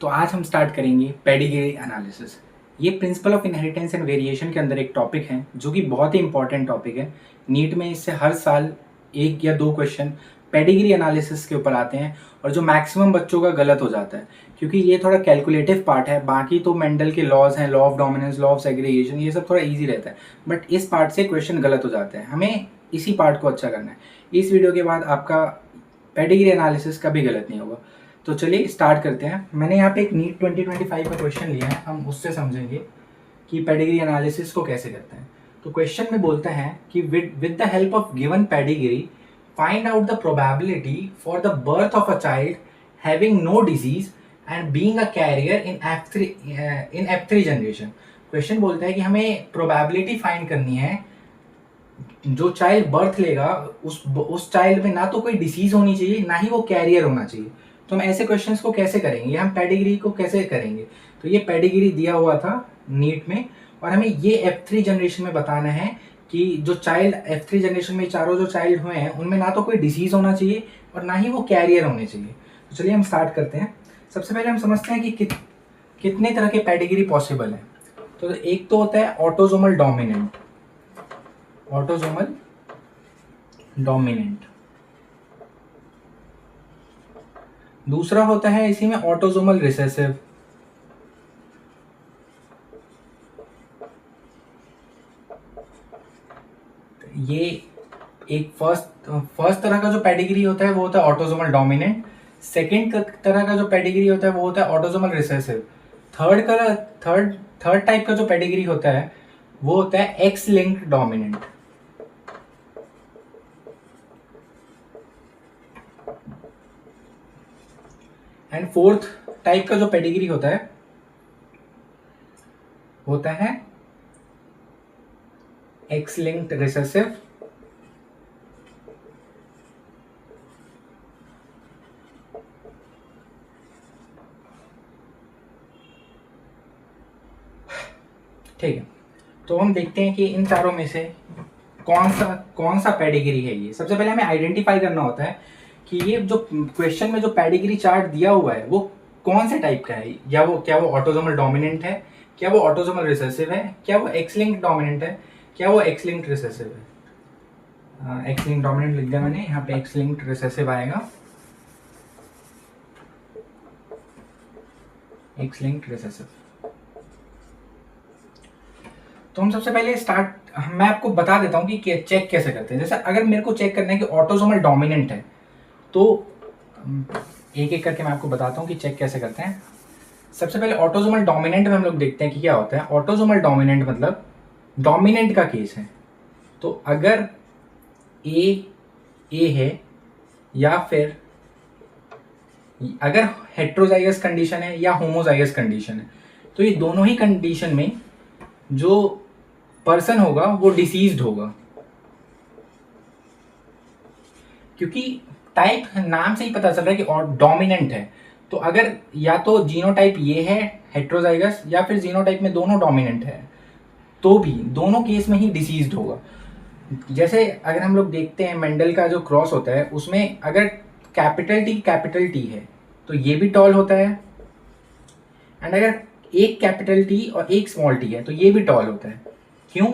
तो आज हम स्टार्ट करेंगे पेडिग्री एनालिसिस। ये principle of inheritance and variation के अंदर एक टॉपिक है जो कि बहुत ही इंपॉर्टेंट टॉपिक है। नीट में इससे हर साल 1 या 2 क्वेश्चन पेडिग्री एनालिसिस के ऊपर आते हैं और जो मैक्सिमम बच्चों का गलत हो जाता है क्योंकि ये थोड़ा कैलकुलेटिव पार्ट है। बाकी तो मेंडल के लॉज हैं, law of dominance, law of segregation, ये सब थोड़ा ईजी रहता है, बट इस पार्ट से क्वेश्चन गलत हो जाते हैं। हमें इसी पार्ट को अच्छा करना है। इस वीडियो के बाद आपका पेडिग्री एनालिसिस कभी गलत नहीं होगा। तो चलिए स्टार्ट करते हैं। मैंने यहाँ पे एक नीट 2025 का क्वेश्चन लिया है, हम उससे समझेंगे कि पेडिग्री एनालिसिस को कैसे करते हैं। तो क्वेश्चन में बोलते हैं कि with the help of given pedigree find out the probability for the birth of a child having no disease and being a carrier in F3 generation. Question बोलता है कि हमें प्रोबेबिलिटी फाइंड करनी है जो चाइल्ड बर्थ लेगा उस child में ना तो कोई डिसीज होनी चाहिए ना ही वो कैरियर होना चाहिए। तो हम ऐसे क्वेश्चंस को कैसे करेंगे, हम पेडिग्री को कैसे करेंगे। तो ये पेडिग्री दिया हुआ था नीट में और हमें ये F3 जनरेशन में बताना है कि जो चाइल्ड F3 जनरेशन में चारों जो चाइल्ड हुए हैं उनमें ना तो कोई डिसीज होना चाहिए और ना ही वो कैरियर होने चाहिए। तो चलिए हम स्टार्ट करते हैं। सबसे पहले हम समझते हैं कि कितने तरह के पेडिग्री पॉसिबल है। तो एक तो होता है ऑटोसोमल डोमिनेंट, ऑटोसोमल डोमिनेंट। दूसरा होता है इसी में ऑटोसोमल रिसेसिव। ये एक फर्स्ट तरह का जो पेडिग्री होता है वो होता है ऑटोसोमल डोमिनेंट। सेकंड तरह का जो पेडिग्री होता है वो होता है ऑटोसोमल रिसेसिव। थर्ड टाइप का जो पेडिग्री होता है वो होता है x linked dominant. And fourth type का जो पेडिग्री होता है एक्स लिंक्ड रिसेसिव। ठीक है, तो हम देखते हैं कि इन चारों में से कौन सा पेडिग्री है। ये सबसे पहले हमें आइडेंटिफाई करना होता है कि ये जो क्वेश्चन में जो पेडिग्री चार्ट दिया हुआ है वो कौन से टाइप का है। क्या वो ऑटोसोमल डोमिनेंट है, क्या वो ऑटोसोमल रिसेसिव है, क्या वो एक्स लिंक्ड डोमिनेंट है, क्या वो एक्स लिंक्ड रिसेसिव है। एक्स लिंक्ड डोमिनेंट लिख दिया मैंने, यहाँ पे एक्स लिंक्ड रिसेसिव आएगा, एक्स लिंक्ड रिसेसिव। तो हम सबसे पहले मैं आपको बता देता हूँ कि चेक कैसे करते हैं। जैसे अगर मेरे को चेक करना है कि ऑटोसोमल डोमिनेंट है तो एक एक करके मैं आपको बताता हूँ कि चेक कैसे करते हैं। सबसे पहले ऑटोसोमल डोमिनेंट में हम लोग देखते हैं कि क्या होता है। ऑटोसोमल डोमिनेंट मतलब डोमिनेंट का केस है। तो अगर ए है या फिर अगर हेट्रोजाइगस कंडीशन है या होमोजाइगस कंडीशन है तो ये दोनों ही कंडीशन में जो पर्सन होगा वो डिसीज्ड होगा, क्योंकि टाइप नाम से ही पता चल रहा है कि डोमिनेंट है। तो अगर या तो जीनोटाइप ये है हेट्रोजाइगस या फिर जीनोटाइप में दोनों डोमिनेंट है तो भी दोनों केस में ही डिसीज्ड होगा। जैसे अगर हम लोग देखते हैं मेंडल का जो क्रॉस होता है उसमें अगर कैपिटल टी है तो ये भी टॉल होता है, एंड अगर एक कैपिटल टी और एक स्मॉल टी है तो ये भी टॉल होता है। क्यों?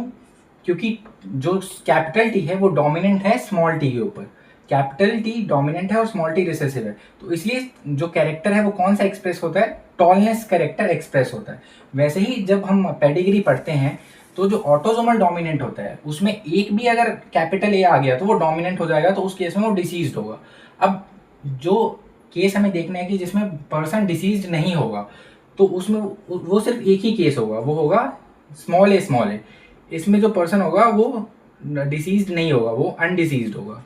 क्योंकि जो कैपिटल टी है वो डोमिनेंट है स्मॉल टी के ऊपर, कैपिटल टी डोमिनेंट है और स्मॉल टी रिसेसिव है। तो इसलिए जो कैरेक्टर है वो कौन सा एक्सप्रेस होता है, टॉलनेस कैरेक्टर एक्सप्रेस होता है। वैसे ही जब हम पेडिग्री पढ़ते हैं तो जो ऑटोसोमल डोमिनेंट होता है उसमें एक भी अगर कैपिटल ए आ गया तो वो डोमिनेंट हो जाएगा, तो उस केस में वो डिसीज्ड होगा। अब जो केस हमें देखना है कि जिसमें पर्सन डिसीज्ड नहीं होगा तो उसमें वो सिर्फ एक ही केस होगा, वो होगा स्मॉल ए। इसमें जो पर्सन होगा वो डिसीज्ड नहीं होगा, वो अनडिसीज्ड होगा।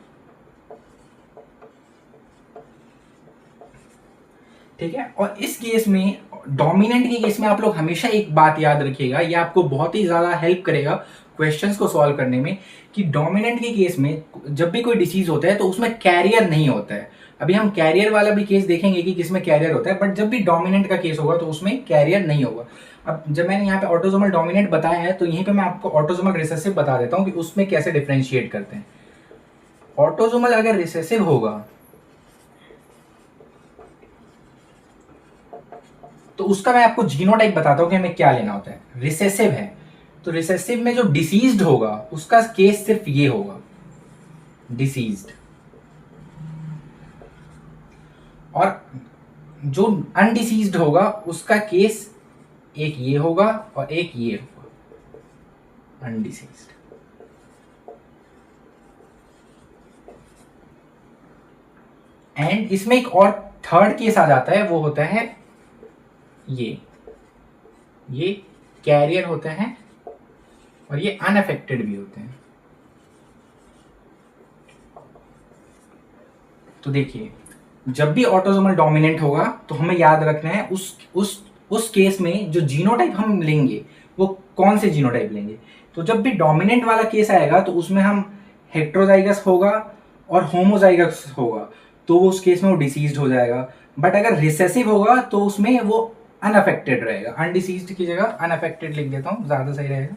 ठीक है, और इस केस में डोमिनेंट के केस में आप लोग हमेशा एक बात याद रखिएगा, ये आपको बहुत ही ज्यादा हेल्प करेगा क्वेश्चंस को सॉल्व करने में, कि डोमिनेंट के केस में जब भी कोई डिसीज होता है तो उसमें कैरियर नहीं होता है। अभी हम कैरियर वाला भी केस देखेंगे कि किसमें कैरियर होता है, बट जब भी डोमिनेंट का केस होगा तो उसमें कैरियर नहीं होगा। अब जब मैंने यहाँ पे ऑटोसोमल डोमिनेंट बताया है तो यहीं पे मैं आपको ऑटोसोमल रिसेसिव बता देता हूँ कि उसमें कैसे डिफरेंशिएट करते हैं। ऑटोसोमल अगर रिसेसिव होगा तो उसका मैं आपको जीनोटाइप बताता हूँ कि हमें क्या लेना होता है। रिसेसिव है तो रिसेसिव में जो डिसीज्ड होगा उसका केस सिर्फ ये होगा, डिसीज्ड। और जो अनडिसीज्ड होगा उसका केस एक ये होगा और एक ये होगा, अनडिसीज्ड। एंड इसमें एक और थर्ड केस आ जाता है, वो होता है ये कैरियर होते हैं और ये अनअफेक्टेड भी होते हैं। तो देखिए, जब भी ऑटोसोमल डोमिनेंट होगा तो हमें याद रखना है उस केस में जो जीनोटाइप हम लेंगे वो कौन से जीनोटाइप लेंगे। तो जब भी डोमिनेंट वाला केस आएगा तो उसमें हम हेट्रोजाइगस होगा और होमोजाइगस होगा, तो उस केस में वो डिसीज्ड हो जाएगा। बट अगर रिसेसिव होगा तो उसमें वो अनअफेक्टेड रहेगा। अनडिसीज्ड की जगह अनअफेक्टेड लिख देता हूँ, ज्यादा सही रहेगा।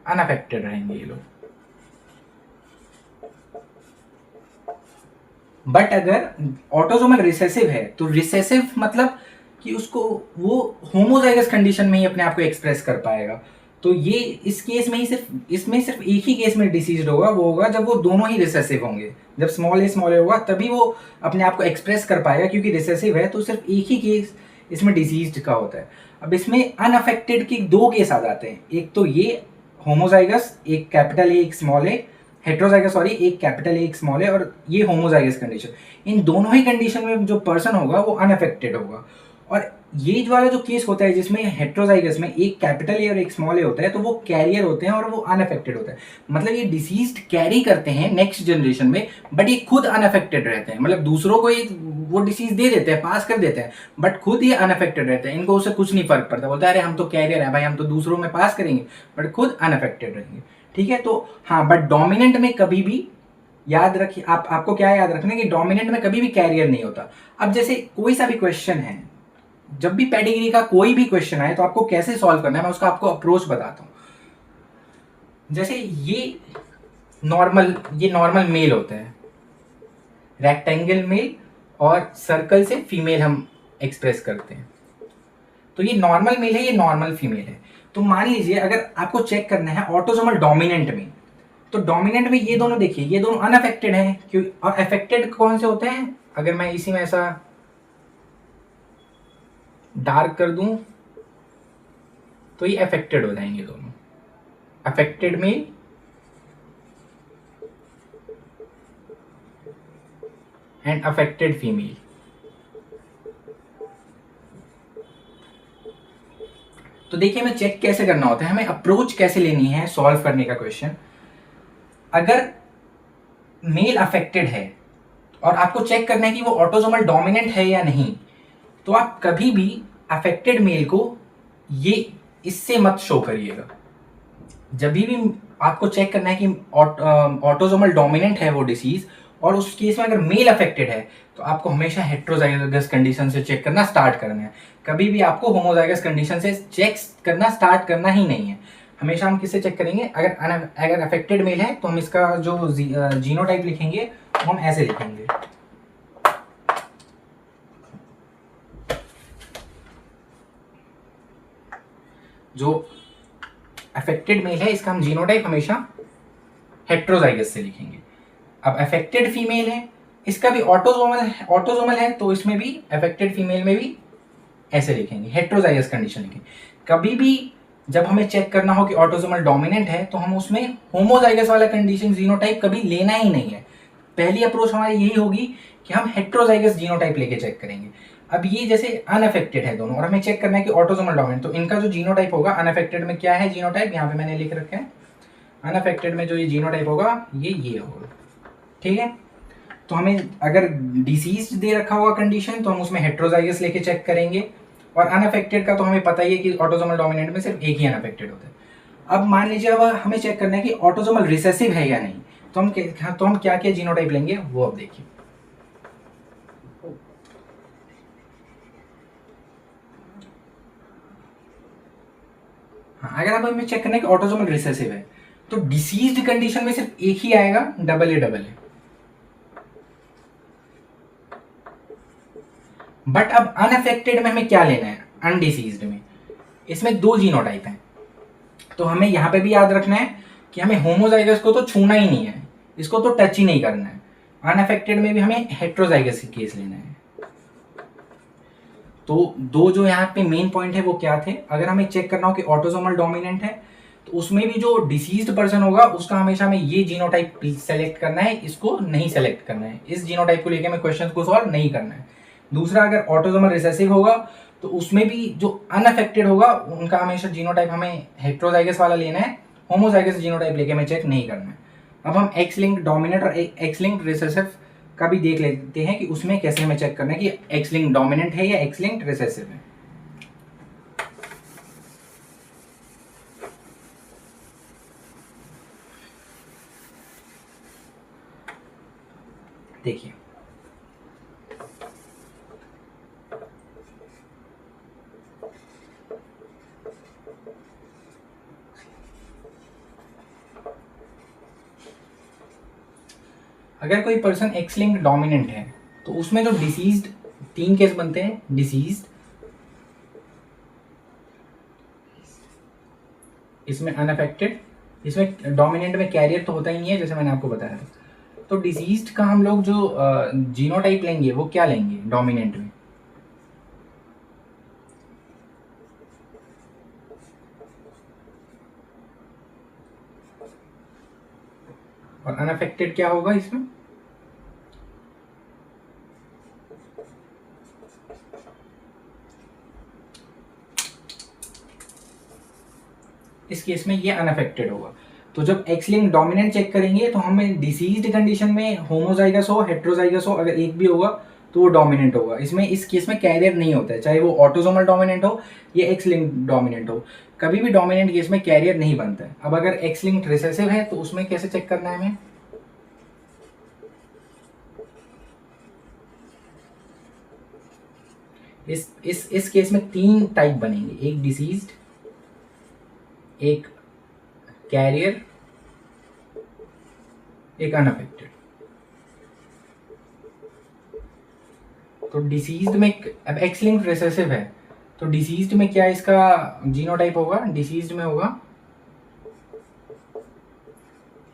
अनअफेक्टेड रहेंगे ये लोग। बट अगर ऑटोसोमल रिसेसिव है तो रिसेसिव मतलब कि उसको वो होमोजाइगस कंडीशन में ही अपने आप को एक्सप्रेस कर पाएगा। तो ये इस केस में ही सिर्फ एक ही केस में डिसीज होगा, वो होगा जब वो दोनों ही रिसेसिव होंगे। जब स्मॉल ए होगा तभी वो अपने आप को एक्सप्रेस कर पाएगा, क्योंकि रिसेसिव है तो सिर्फ एक ही केस इसमें डिसीज का होता है। अब इसमें अनअफेक्टेड के दो केस आ जाते हैं, एक तो ये होमोजाइगस, एक कैपिटल ए एक स्मॉल ए, हेट्रोजाइगस सॉरी, एक कैपिटल ए एक स्मॉल ए, और ये होमोजाइगस कंडीशन। इन दोनों ही कंडीशन में जो पर्सन होगा वो अनअफेक्टेड होगा। और ये वाला जो केस होता है जिसमें हेट्रोजाइगस में एक कैपिटल ए और एक स्मॉल ए होता है, तो वो कैरियर होते हैं और वो अनअफेक्टेड होता है। मतलब ये डिसीज कैरी करते हैं नेक्स्ट जनरेशन में, बट ये खुद अनअफेक्टेड रहते हैं। मतलब दूसरों को वो डिसीज दे देते हैं, पास कर देते हैं, बट खुद ये अनअफेक्टेड रहते हैं। इनको उससे कुछ नहीं फर्क पड़ता, बोलता है अरे हम तो कैरियर है भाई, हम तो दूसरों में पास करेंगे, बट खुद अनअफेक्टेड रहेंगे। ठीक है, तो हाँ, बट डोमिनेंट में कभी भी याद रखिए, आपको क्या याद रखना है कि डोमिनेंट में कभी भी कैरियर नहीं होता। अब जैसे कोई सा भी क्वेश्चन है, जब भी पेडिग्री का कोई भी क्वेश्चन आए तो आपको कैसे सॉल्व करना है, मैं उसका आपको अप्रोच बताता हूं। जैसे ये नॉर्मल मेल होते हैं, रेक्टेंगल मेल, और सर्कल से फीमेल हम एक्सप्रेस करते हैं। तो ये नॉर्मल मेल है, ये नॉर्मल फीमेल है। तो मान लीजिए अगर आपको चेक करना है ऑटोसोमल डोमिनेंट में, तो डोमिनेंट में ये दोनों देखिए, ये दोनों अनअफेक्टेड हैं। क्यों? और अफेक्टेड कौन से होते हैं? अगर मैं इसी में ऐसा डार्क कर दूं तो ये अफेक्टेड हो जाएंगे दोनों, affected male and affected female. तो देखिए हमें चेक कैसे करना होता है, हमें अप्रोच कैसे लेनी है सॉल्व करने का क्वेश्चन। अगर मेल अफेक्टेड है और आपको चेक करना है कि वो ऑटोसोमल डोमिनेंट है या नहीं, तो आप कभी भी अफेक्टेड मेल को ये इससे मत शो करिएगा। जब भी आपको चेक करना है कि ऑटोसोमल डोमिनेंट है वो डिसीज, और उस केस में अगर मेल अफेक्टेड है, तो आपको हमेशा हेट्रोजाइगस कंडीशन से चेक करना स्टार्ट करना है। कभी भी आपको होमोजाइगस कंडीशन से चेक करना स्टार्ट करना ही नहीं है। हमेशा हम किससे चेक करेंगे? अगर अफेक्टेड मेल है तो हम इसका जो जीनोटाइप लिखेंगे वो हम ऐसे लिखेंगे, जो अफेक्टेड मेल है इसका हम जीनोटाइप हमेशा हेट्रोजाइगस से लिखेंगे। अब अफेक्टेड फीमेल है, इसका भी ऑटोसोमल है, तो इसमें भी अफेक्टेड फीमेल में भी ऐसे लिखेंगे, हेट्रोजाइगस कंडीशन लिखेंगे। कभी भी जब हमें चेक करना हो कि ऑटोसोमल डोमिनेंट है, तो हम उसमें होमोजाइगस वाला कंडीशन जीनोटाइप कभी लेना ही नहीं है। पहली अप्रोच हमारी यही होगी कि हम हेट्रोजाइगस जीनोटाइप लेके चेक करेंगे। अब ये जैसे अनअफेक्टेड है दोनों, और हमें चेक करना है कि ऑटोसोमल डोमिनेंट, तो इनका जो जीनोटाइप होगा अनअफेक्टेड में क्या है जीनोटाइप, यहाँ पे मैंने लिख रखा है। अनअफेक्टेड में जो ये जीनोटाइप होगा ये होगा। ठीक है, तो हमें अगर डिसीज दे रखा होगा कंडीशन, तो हम उसमें हेट्रोजाइगस लेके चेक करेंगे। और अनअफेक्टेड का तो हमें पता ही है कि ऑटोसोमल डोमिनेंट में सिर्फ एक ही अनअफेक्टेड होता है। अब मान लीजिए अब हमें चेक करना है कि ऑटोसोमल रिसेसिव है या नहीं, तो हम क्या क्या जीनोटाइप लेंगे वो अब देखिए। हाँ, अगर अब हमें चेक करना है कि ऑटोसोमल रिसेसिव है, तो डिसीज्ड कंडीशन में सिर्फ एक ही आएगा, डबल ए। बट अब अनअफेक्टेड में हमें क्या लेना है, अनडिसीज्ड में इसमें 2 जीनोटाइप हैं, तो हमें यहाँ पे भी याद रखना है कि हमें होमोजाइगस को तो छूना ही नहीं है, इसको तो टच ही नहीं करना है। अनअफेक्टेड में भी हमें हेट्रोजाइगस केस लेना है। तो दो जो यहाँ पे मेन पॉइंट है वो क्या थे, अगर हमें चेक करना हो कि ऑटोसोमल डोमिनेंट है तो उसमें भी जो डिसीज्ड पर्सन होगा उसका हमेशा हमें ये जीनोटाइप सेलेक्ट करना है, इसको नहीं सेलेक्ट करना है, इस जीनोटाइप को लेकर हमें क्वेश्चन को सॉल्व नहीं करना है। दूसरा, अगर ऑटोसोमल रिसेसिव होगा तो उसमें भी जो अनअफेक्टेड होगा उनका हमेशा जीनोटाइप हमें हेट्रोजाइगस वाला लेना है, होमोजाइगस जीनोटाइप लेके हमें चेक नहीं करना है। अब हम एक्स लिंक डोमिनेंट और एक्स लिंक रिसेसिव का भी देख लेते हैं कि उसमें कैसे हमें चेक करना है कि एक्स लिंक डोमिनेंट है या एक्स लिंक रिसेसिव है। देखिए, अगर कोई पर्सन एक्स लिंक डोमिनेंट है तो उसमें जो डिसीज्ड 3 केस बनते हैं, डिसीज्ड, इसमें अनअफेक्टेड, इसमें डोमिनेंट में कैरियर तो होता ही नहीं है जैसे मैंने आपको बताया था। तो डिसीज्ड का हम लोग जो जीनोटाइप लेंगे वो क्या लेंगे डोमिनेंट में, और अनअफेक्टेड क्या होगा इसमें, इस केस में ये अनअफेक्टेड होगा। तो जब एक्स लिंक डोमिनेंट चेक करेंगे तो हमें डिसीज्ड कंडीशन में होमोजाइगस हो हेट्रोजाइगस हो, अगर एक भी होगा तो वो डोमिनेंट होगा। इसमें इस केस में कैरियर नहीं होता है, चाहे वो ऑटोसोमल डोमिनेंट हो या एक्स लिंक डोमिनेंट हो, कभी भी डोमिनेंट केस में कैरियर नहीं बनता है। अब अगर एक्स लिंक रिसेसिव है तो उसमें कैसे चेक करना है हमें, इस केस में 3 टाइप बनेंगे, एक डिसीज्ड, एक कैरियर, एक अनअफेक्टेड। तो डिसीज्ड में, अब एक्स लिंक्ड रिसेसिव है तो डिसीज्ड में क्या इसका जीनोटाइप होगा, डिसीज्ड में होगा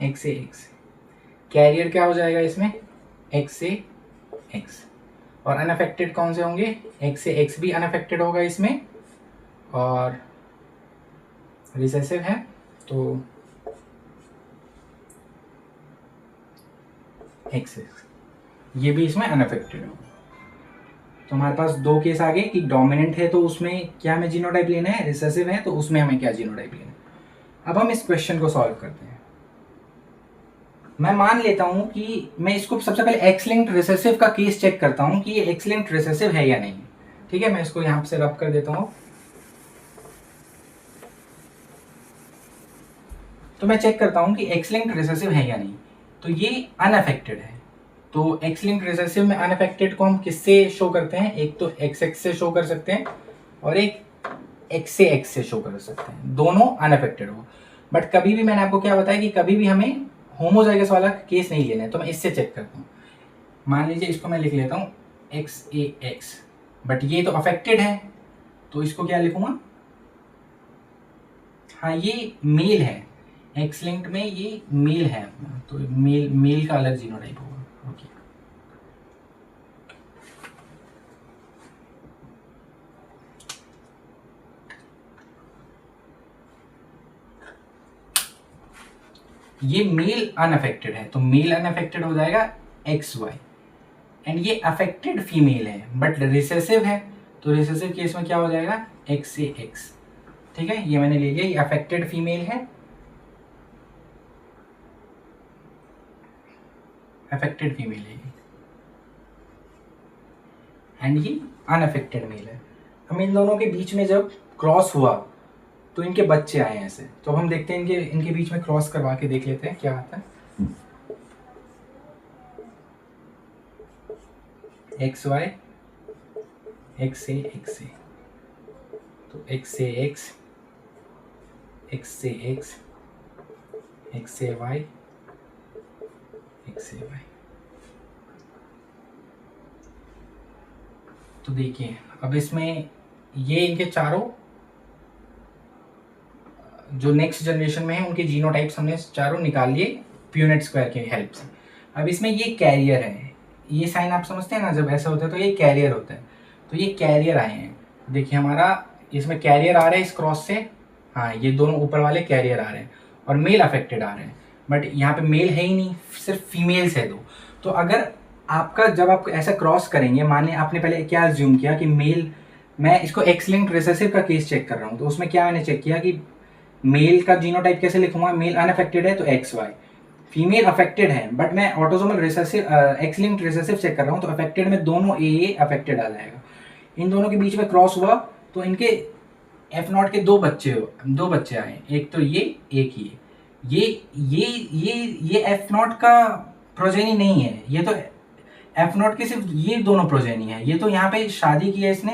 एक्स से एक्स, कैरियर क्या हो जाएगा इसमें एक्स से एक्स, और अनअफेक्टेड कौन से होंगे, एक्स से एक्स भी अनअफेक्टेड होगा इसमें, और रिसेसिव है तो एक्स, ये भी इसमें अनअफेक्टेड होगा। तो हमारे पास 2 केस आ गए कि डोमिनेंट है तो उसमें क्या हमें जीनोटाइप लेना है, रिसेसिव है तो उसमें हमें क्या जीनोटाइप लेना है। अब हम इस क्वेश्चन को सॉल्व करते हैं। मैं मान लेता हूं कि मैं इसको सबसे पहले एक्स लिंक्ड रिसेसिव का केस चेक करता हूं कि ये एक्स लिंक्ड रिसेसिव है या नहीं। ठीक है, मैं इसको यहां से रब कर देता हूं। तो मैं चेक करता हूं कि एक्स लिंक्ड रिसेसिव है या नहीं, तो ये अनअफेक्टेड है। तो एक्स लिंक्ड रिसेसिव में अनअफेक्टेड को हम किससे शो करते हैं, एक तो एक्स एक्स से शो कर सकते हैं और एक एक्स से शो कर सकते हैं, दोनों अनअफेक्टेड हो। बट कभी भी मैंने आपको क्या बताया कि कभी भी हमें होमोजाइगस वाला केस नहीं लेना है, तो मैं इससे चेक करता हूँ। मान लीजिए इसको मैं लिख लेता हूँ एक्स ए एक्स, बट ये तो अफेक्टेड है तो इसको क्या लिखूंगा, हाँ ये मेल है, एक्स लिंक्ड में ये मेल है अपना, तो मेल का अलग जीनोटाइप होगा। ओके, ये मेल अनअफेक्टेड है तो मेल अनअफेक्टेड हो जाएगा एक्स वाई, एंड ये अफेक्टेड फीमेल है बट रिसेसिव है तो रिसेसिव केस में क्या हो जाएगा एक्स से एक्स। ठीक है, ये मैंने ले लिया, ये अफेक्टेड फीमेल है, अफेक्टेड फीमेल है एंड ये अनअफेक्टेड मेल है। हम इन दोनों के बीच में जब क्रॉस हुआ तो इनके बच्चे आए ऐसे, तो हम देखते हैं इनके बीच में क्रॉस करवा के देख लेते हैं क्या आता है। एक्स वाई, एक्स से एक्स से, तो एक्स से एक्स, एक्स से एक्स, एक्स से वाई, एक्स से वाई। तो देखिए अब इसमें ये इनके चारों जो नेक्स्ट जनरेशन में है उनके जीनोटाइप्स हमने चारों निकाल लिए प्यूनेट स्क्वायर की हेल्प से। अब इसमें ये कैरियर है, ये साइन आप समझते हैं ना, जब ऐसा होता है तो ये कैरियर होता है। तो ये कैरियर आए हैं, देखिए हमारा इसमें कैरियर आ रहा है इस क्रॉस से, हाँ ये दोनों ऊपर वाले कैरियर आ रहे हैं और मेल अफेक्टेड आ रहे हैं, बट यहाँ पे मेल है ही नहीं, सिर्फ फीमेल्स है दो। तो अगर आपका जब आप ऐसा क्रॉस करेंगे, माने आपने पहले क्या अज्यूम किया कि मेल, मैं इसको एक्स लिंक्ड रिसेसिव का केस चेक कर रहा हूँ, तो उसमें क्या मैंने चेक किया कि मेल का जीनोटाइप कैसे लिखूंगा, मेल अनअफेक्टेड है तो एक्स वाई, फीमेल अफेक्टेड है बट मैं autosomal recessive X linked recessive check कर रहा हूँ, तो अफेक्टेड में दोनों ए अफेक्टेड आ जाएगा। इन दोनों के बीच में क्रॉस हुआ तो इनके एफ नॉट के दो बच्चे आए, एक तो ये एक ये एफ नॉट का प्रोजेनी नहीं है, ये तो एफ नॉट के सिर्फ ये दोनों प्रोजेनी है, ये तो यहाँ पे शादी की है इसने,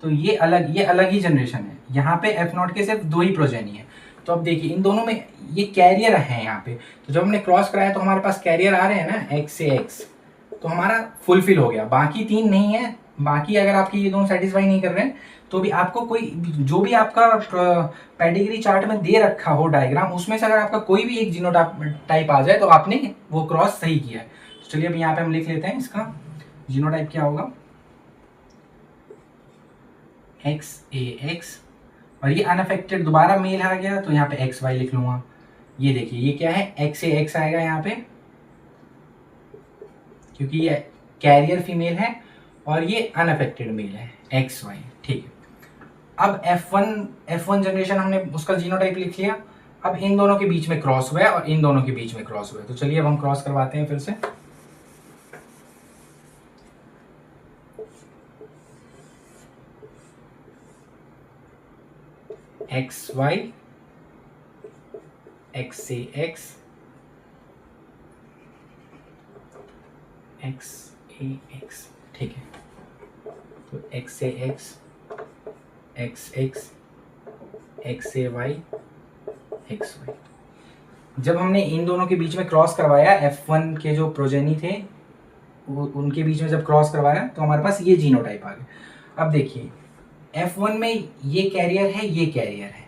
तो ये अलग ही जनरेशन है, यहाँ पे एफ नॉट के सिर्फ दो ही प्रोजेनी है। तो अब देखिए इन दोनों में ये कैरियर है यहाँ पे, तो जब हमने क्रॉस कराया तो हमारे पास कैरियर आ रहे हैं ना एक्स से एक्स, तो हमारा फुलफिल हो गया, बाकी तीन नहीं है। बाकी अगर आपकी ये दोनों सेटिस्फाई नहीं कर रहे हैं तो भी आपको कोई जो भी आपका पेडिग्री चार्ट में दे रखा हो डायग्राम, उसमें से अगर आपका कोई भी एक जीनोटाइप आ जाए तो आपने वो क्रॉस सही किया है। तो चलिए अब यहाँ पे हम लिख लेते हैं इसका जीनोटाइप क्या होगा, एक्स ए एक्स, और ये अनअफेक्टेड दोबारा मेल आ गया तो यहाँ पे एक्स वाई लिख लूंगा। ये देखिए ये क्या है, एक्स ए एक्स आएगा यहाँ पे, क्योंकि ये कैरियर फीमेल है और ये अनअफेक्टेड मेल है, एक्स वाई, ठीक है। अब F1 जनरेशन हमने उसका जीनोटाइप लिख लिया, अब इन दोनों के बीच में क्रॉस हुआ है और इन दोनों के बीच में क्रॉस हुआ है, तो चलिए अब हम क्रॉस करवाते हैं फिर से। एक्स वाई, एक्स से एक्स, एक्स ए एक्स, ठीक है। तो एक्स से एक्स, एक्स एक्स, एक्स से वाई, एक्स वाई। जब हमने इन दोनों के बीच में क्रॉस करवाया, F1 के जो प्रोजेनी थे वो उनके बीच में जब क्रॉस करवाया तो हमारे पास ये जीनोटाइप आ गया। अब देखिए F1 में ये कैरियर है, ये कैरियर है,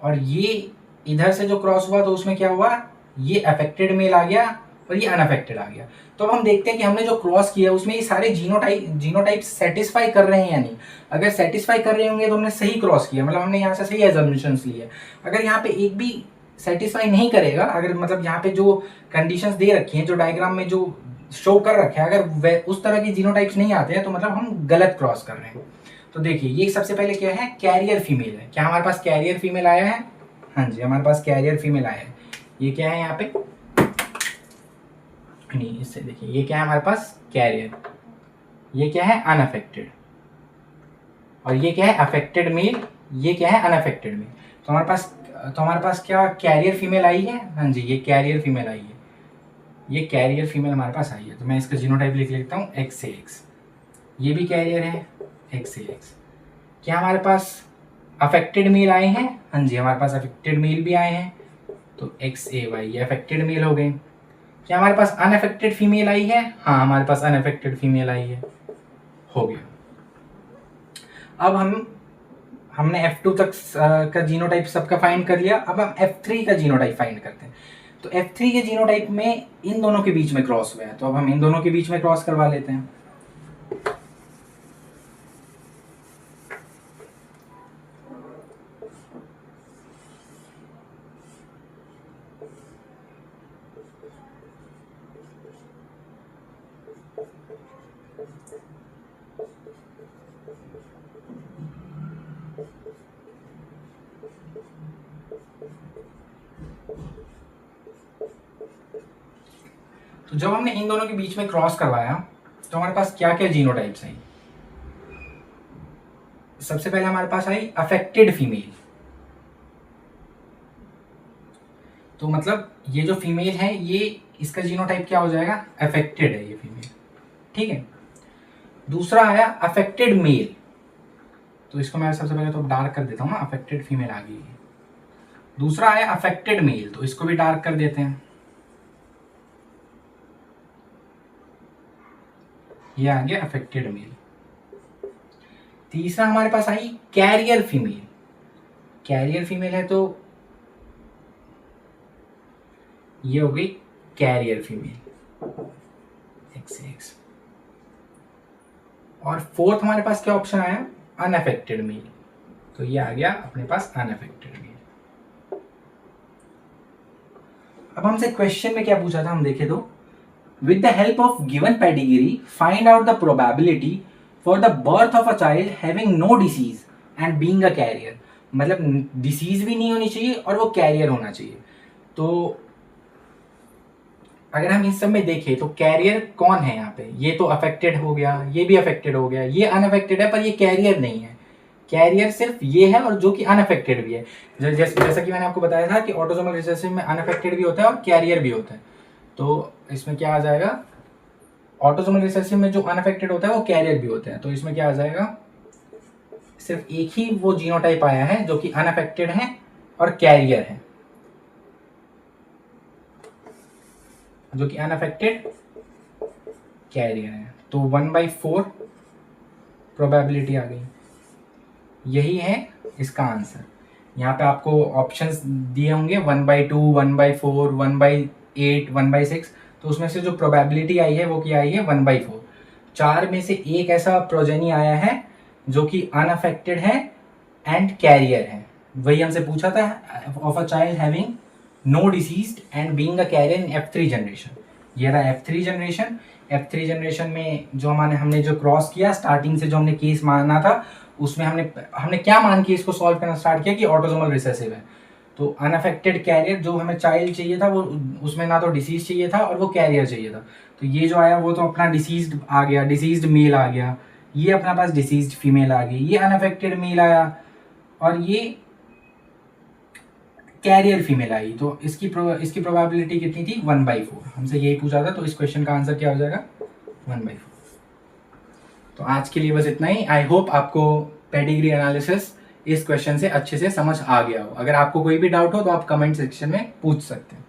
और ये इधर से जो क्रॉस हुआ तो उसमें क्या हुआ, ये अफेक्टेड मेल आ गया और ये अनअफेक्टेड आ गया। तो अब हम देखते हैं कि हमने जो क्रॉस किया उसमें ये सारे जीनोटाइप सेटिस्फाई कर रहे हैं या नहीं। अगर सेटिस्फाई कर रहे होंगे तो हमने सही क्रॉस किया, मतलब हमने यहाँ से सही एजम्पशंस लिए। अगर यहाँ पे एक भी सेटिस्फाई नहीं करेगा, अगर मतलब यहाँ पे जो कंडीशंस दे रखी हैं, जो डायग्राम में जो शो कर रखे हैं, अगर उस तरह की जीनोटाइप्स नहीं आते हैं तो मतलब हम गलत क्रॉस कर रहे हैं। तो देखिए ये सबसे पहले क्या है, कैरियर फीमेल है। क्या हमारे पास कैरियर फीमेल आया है? हाँ जी, हमारे पास कैरियर फीमेल आया है। ये क्या है यहाँ पे, नहीं इससे देखिए ये क्या है हमारे पास कैरियर, ये क्या है अनअफेक्टेड, और ये क्या है अफेक्टेड मेल, ये क्या है अनअफेक्टेड मेल। तो हमारे पास क्या कैरियर फीमेल आई है? हाँ जी, ये कैरियर फीमेल आई है, ये कैरियर फीमेल हमारे पास आई है। तो मैं इसका जीनोटाइप लिख लेता हूँ एक्स से एक्स, ये भी कैरियर है एक्स से एक्स। क्या हमारे पास अफेक्टेड मेल आए हैं? हाँ जी, हमारे पास अफेक्टेड मेल भी आए हैं, तो एक्स ए वाई ये अफेक्टेड मेल हो गए। क्या हमारे पास अनअफेक्टेड फीमेल आई है? हाँ, हमारे पास अनअफेक्टेड फीमेल आई है, हो गया। अब हमने F2 तक का जीनोटाइप सबका फाइंड कर लिया, अब हम F3 का जीनोटाइप फाइंड करते हैं। तो F3 के जीनोटाइप में इन दोनों के बीच में क्रॉस हुआ है, तो अब हम इन दोनों के बीच में क्रॉस करवा लेते हैं। तो जब हमने इन दोनों के बीच में क्रॉस करवाया तो हमारे पास क्या क्या जीनोटाइप्स आई? सबसे पहले हमारे पास आई अफेक्टेड फीमेल, तो मतलब ये जो फीमेल है ये इसका जीनोटाइप क्या हो जाएगा, अफेक्टेड है ये फीमेल, ठीक है। दूसरा आया अफेक्टेड मेल, तो इसको मैं सबसे पहले तो डार्क कर देता हूँ ना, अफेक्टेड फीमेल आ गई है। दूसरा आया अफेक्टेड मेल, तो इसको भी डार्क कर देते हैं, ये आ गया अफेक्टेड मेल। तीसरा हमारे पास आई कैरियर फीमेल। कैरियर फीमेल है तो ये हो गई कैरियर फीमेल XX। और फोर्थ हमारे पास क्या ऑप्शन आया, अनअफेक्टेड मेल, तो ये आ गया अपने पास अनअफेक्टेड मेल। अब हमसे क्वेश्चन में क्या पूछा था हम देखें तो, with the help of given pedigree find out the probability for the birth of a child having no disease and being a carrier. मतलब डिसीज भी नहीं होनी चाहिए और वो कैरियर होना चाहिए। तो अगर हम इस सब में देखें तो कैरियर कौन है यहाँ पे, ये तो अफेक्टेड हो गया, ये भी अफेक्टेड हो गया, ये अनअफेक्टेड है पर ये कैरियर नहीं है। कैरियर सिर्फ ये है और जो कि अनअफेक्टेड भी है। जैसा कि मैंने आपको बताया था कि ऑटोसोमल रिसेसिव में अनअफेक्टेड भी होता है और कैरियर भी होता है। तो इसमें क्या आ जाएगा, ऑटोसोमल रिसेसिव में जो अनअफेक्टेड होता है वो कैरियर भी होता है। तो इसमें क्या आ जाएगा, सिर्फ एक ही वो जीनोटाइप आया है जो कि अनअफेक्टेड है और कैरियर है, जो कि अनअफेक्टेड कैरियर है। तो 1/4 प्रोबेबिलिटी आ गई, यही है इसका आंसर। यहाँ पे आपको ऑप्शंस दिए होंगे 1/2, 1/4, 1/8, 1/6। तो उसमें से जो प्रोबेबिलिटी आई है वो क्या आई है, 1/4। 4 में से एक ऐसा प्रोजेनी आया है जो कि अनअफेक्टेड है एंड कैरियर है। वही हमसे पूछा था, of a child having no diseased and being a carrier in F3 generation. ये रहा F3 जनरेशन। F3 जनरेशन में जो हमने जो क्रॉस किया, स्टार्टिंग से जो हमने केस माना था, उसमें हमने क्या मान के इसको सॉल्व करना स्टार्ट किया कि ऑटोसोमल रिसेसिव है। तो अनअफेक्टेड कैरियर जो हमें चाइल्ड चाहिए था, वो उसमें ना तो डिसीज चाहिए था और वो कैरियर चाहिए था। तो ये जो आया वो तो अपना डिसीज्ड आ गया, डिसीज्ड मेल आ गया। ये अपना पास डिसीज्ड फीमेल आ गई, ये अनअफेक्टेड मेल आया और ये कैरियर फीमेल आई। तो इसकी प्रोबेबिलिटी कितनी थी, 1/4। हमसे यही पूछा था, तो इस क्वेश्चन का आंसर क्या हो जाएगा, 1/4। तो आज के लिए बस इतना ही। आई होप आपको पेडिग्री एनालिसिस इस क्वेश्चन से अच्छे से समझ आ गया हो। अगर आपको कोई भी डाउट हो तो आप कमेंट सेक्शन में पूछ सकते हैं।